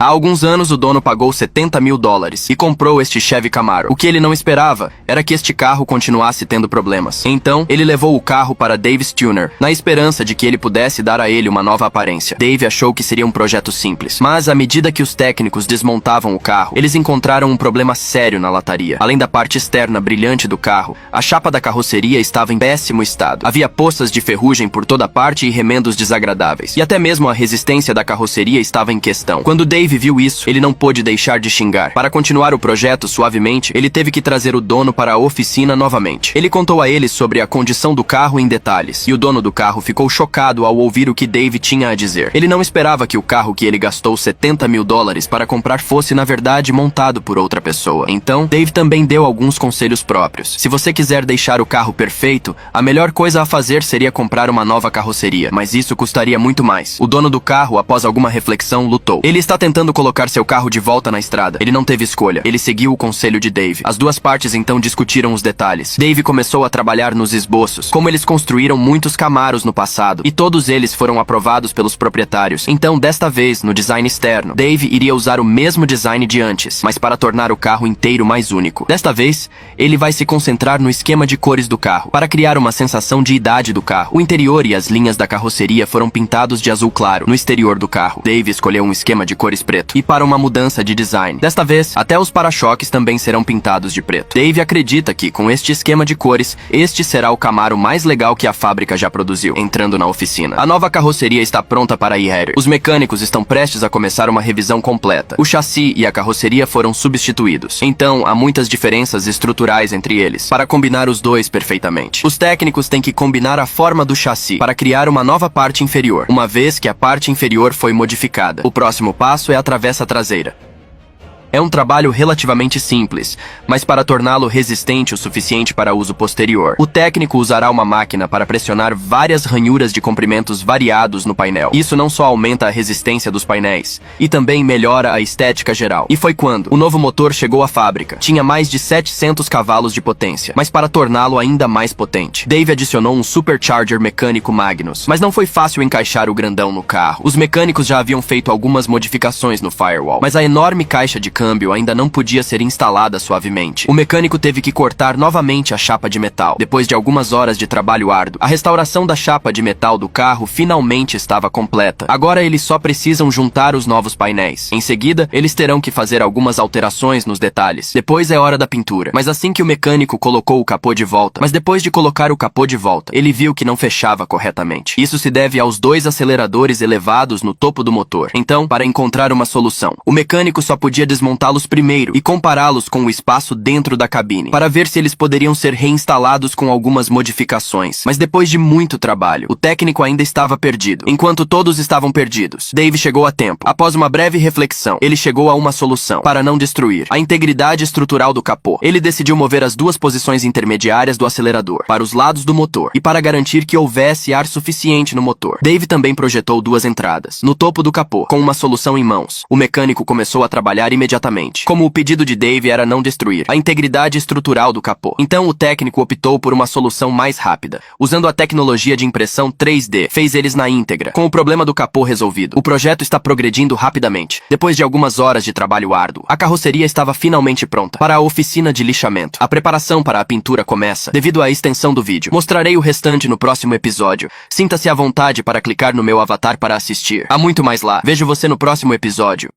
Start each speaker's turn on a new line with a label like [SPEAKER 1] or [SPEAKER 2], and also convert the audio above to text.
[SPEAKER 1] Há alguns anos o dono pagou 70 mil dólares e comprou este Chevy Camaro. O que ele não esperava era que este carro continuasse tendo problemas. Então, ele levou o carro para Dave's Tuner, na esperança de que ele pudesse dar a ele uma nova aparência. Dave achou que seria um projeto simples, mas à medida que os técnicos desmontavam o carro, eles encontraram um problema sério na lataria. Além da parte externa brilhante do carro, a chapa da carroceria estava em péssimo estado. Havia poças de ferrugem por toda parte e remendos desagradáveis. E até mesmo a resistência da carroceria estava em questão. Quando Dave viu isso, ele não pôde deixar de xingar. Para continuar o projeto suavemente, ele teve que trazer o dono para a oficina novamente. Ele contou a eles sobre a condição do carro em detalhes, e o dono do carro ficou chocado ao ouvir o que Dave tinha a dizer. Ele não esperava que o carro que ele gastou 70 mil dólares para comprar fosse, na verdade, montado por outra pessoa. Então, Dave também deu alguns conselhos próprios. Se você quiser deixar o carro perfeito, a melhor coisa a fazer seria comprar uma nova carroceria, mas isso custaria muito mais. O dono do carro, após alguma reflexão, lutou. Ele está tentando colocar seu carro de volta na estrada. Ele não teve escolha. Ele seguiu o conselho de Dave. As duas partes então discutiram os detalhes. Dave começou a trabalhar nos esboços, como eles construíram muitos Camaros no passado, e todos eles foram aprovados pelos proprietários. Então, desta vez, no design externo, Dave iria usar o mesmo design de antes, mas para tornar o carro inteiro mais único. Desta vez, ele vai se concentrar no esquema de cores do carro, para criar uma sensação de idade do carro. O interior e as linhas da carroceria foram pintados de azul claro. No exterior do carro, Dave escolheu um esquema de cores preto, e para uma mudança de design. Desta vez, até os para-choques também serão pintados de preto. Dave acredita que, com este esquema de cores, este será o Camaro mais legal que a fábrica já produziu. Entrando na oficina, a nova carroceria está pronta para ir. Os mecânicos estão prestes a começar uma revisão completa. O chassi e a carroceria foram substituídos. Então, há muitas diferenças estruturais entre eles, para combinar os dois perfeitamente. Os técnicos têm que combinar a forma do chassi para criar uma nova parte inferior, uma vez que a parte inferior foi modificada. O próximo passo é a travessa traseira. É um trabalho relativamente simples, mas para torná-lo resistente o suficiente para uso posterior, o técnico usará uma máquina para pressionar várias ranhuras de comprimentos variados no painel. Isso não só aumenta a resistência dos painéis, e também melhora a estética geral. E foi quando o novo motor chegou à fábrica. Tinha mais de 700 cavalos de potência, mas para torná-lo ainda mais potente, Dave adicionou um supercharger mecânico Magnus. Mas não foi fácil encaixar o grandão no carro. Os mecânicos já haviam feito algumas modificações no firewall, mas a enorme caixa de câmbio ainda não podia ser instalada suavemente. O mecânico teve que cortar novamente a chapa de metal. Depois de algumas horas de trabalho árduo, a restauração da chapa de metal do carro finalmente estava completa. Agora eles só precisam juntar os novos painéis. Em seguida, eles terão que fazer algumas alterações nos detalhes. Depois é hora da pintura. Mas assim que o mecânico colocou o capô de volta, ele viu que não fechava corretamente. Isso se deve aos dois aceleradores elevados no topo do motor. Então, para encontrar uma solução, o mecânico só podia desmontá-los primeiro e compará-los com o espaço dentro da cabine, para ver se eles poderiam ser reinstalados com algumas modificações. Mas depois de muito trabalho, o técnico ainda estava perdido. Enquanto todos estavam perdidos, Dave chegou a tempo. Após uma breve reflexão, ele chegou a uma solução para não destruir a integridade estrutural do capô. Ele decidiu mover as duas posições intermediárias do acelerador para os lados do motor e para garantir que houvesse ar suficiente no motor. Dave também projetou duas entradas no topo do capô, com uma solução em mãos. O mecânico começou a trabalhar imediatamente. Como o pedido de Dave era não destruir a integridade estrutural do capô, então o técnico optou por uma solução mais rápida. Usando a tecnologia de impressão 3D, fez eles na íntegra. Com o problema do capô resolvido, o projeto está progredindo rapidamente. Depois de algumas horas de trabalho árduo, a carroceria estava finalmente pronta para a oficina de lixamento. A preparação para a pintura começa devido à extensão do vídeo. Mostrarei o restante no próximo episódio. Sinta-se à vontade para clicar no meu avatar para assistir. Há muito mais lá. Vejo você no próximo episódio.